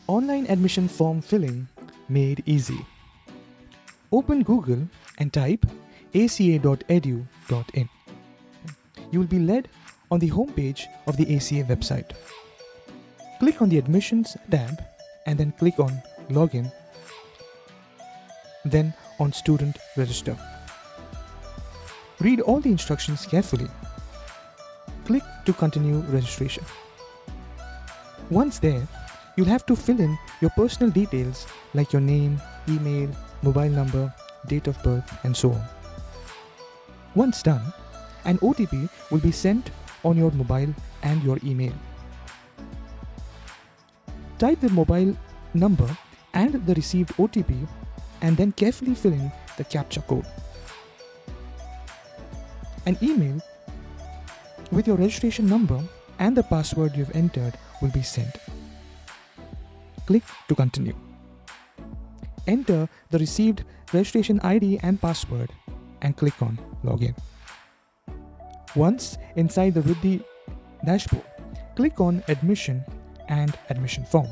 Online admission form filling made easy. Open Google and type aca.edu.in. You will be led on the homepage of the ACA website. Click on the Admissions tab and then click on Login, then on Student Register. Read all the instructions carefully. Click to continue registration. Once there, you'll have to fill in your personal details like your name, email, mobile number, date of birth, and so on. Once done, an OTP will be sent on your mobile and your email. Type the mobile number and the received OTP and then carefully fill in the CAPTCHA code. An email with your registration number and the password you've entered will be sent. Click to continue. Enter the received registration ID and password and click on Login. Once inside the Riddhi dashboard, click on Admission and Admission Form.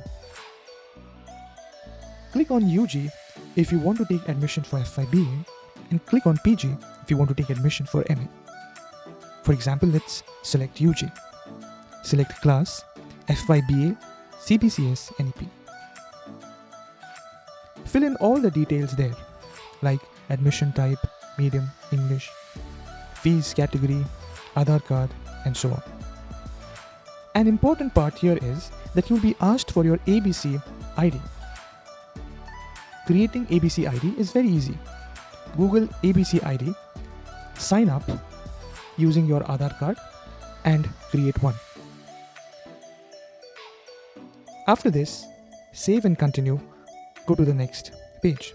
Click on UG if you want to take admission for FYBA and click on PG if you want to take admission for MA. For example, let's select UG. Select class, FYBA, CBCS, NEP. Fill in all the details there, like admission type, medium, English, fees category, Aadhaar card, and so on. An important part here is that you'll be asked for your ABC ID. Creating ABC ID is very easy. Google ABC ID, sign up using your Aadhaar card, and create one. After this, save and continue. Go to the next page.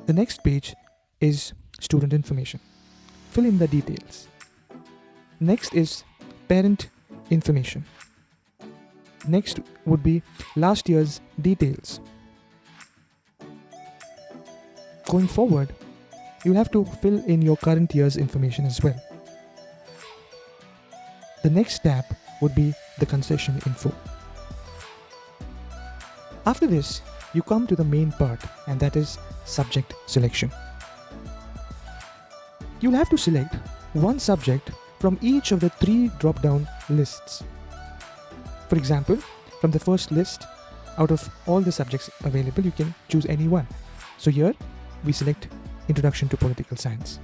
The next page is student information. Fill in the details. Next is parent information. Next would be last year's details. Going forward, you'll have to fill in your current year's information as well. The next tab would be the concession info. After this, you come to the main part, and that is subject selection. You'll have to select one subject from each of the 3 drop-down lists. For example, from the first list, out of all the subjects available, you can choose any one. So here, we select Introduction to Political Science.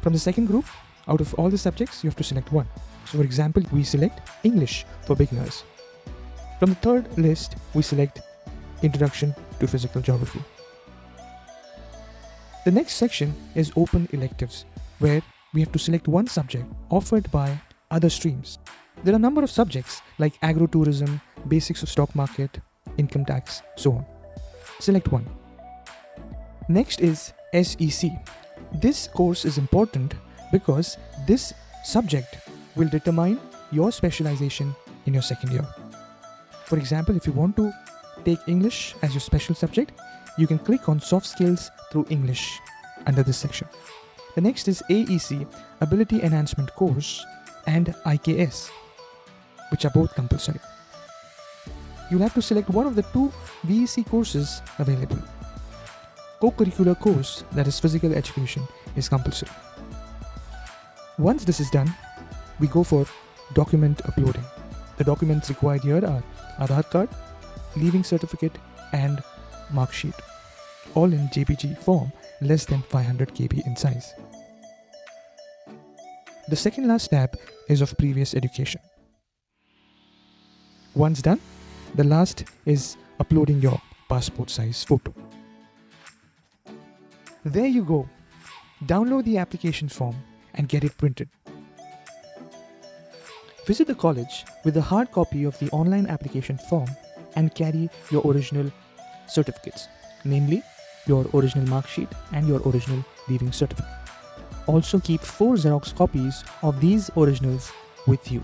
From the second group, out of all the subjects, you have to select one. So for example, we select English for beginners. From the third list, we select Introduction to Physical Geography. The next section is Open Electives, where we have to select one subject offered by other streams. There are a number of subjects like Agro-tourism, Basics of Stock Market, Income Tax, so on. Select one. Next is SEC. This course is important because this subject will determine your specialization in your second year. For example, if you want to take English as your special subject, you can click on Soft Skills through English under this section. The next is AEC, Ability Enhancement Course, and IKS, which are both compulsory. You'll have to select one of the 2 VEC courses available. Co-curricular course, that is physical education, is compulsory. Once this is done, we go for document uploading. The documents required here are Aadhaar card, leaving certificate, and mark sheet, all in JPG form less than 500 KB in size. The second last tab is of previous education. Once done, the last is uploading your passport size photo. There you go. Download the application form and get it printed. Visit the college with a hard copy of the online application form and carry your original certificates, namely your original mark sheet and your original leaving certificate. Also keep 4 Xerox copies of these originals with you.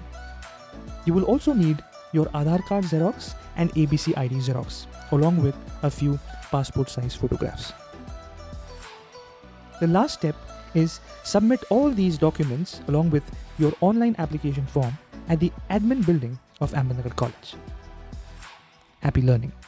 You will also need your Aadhaar card Xerox and ABC ID Xerox, along with a few passport size photographs. The last step is submit all these documents along with your online application form at the admin building of Ahmednagar College. Happy learning.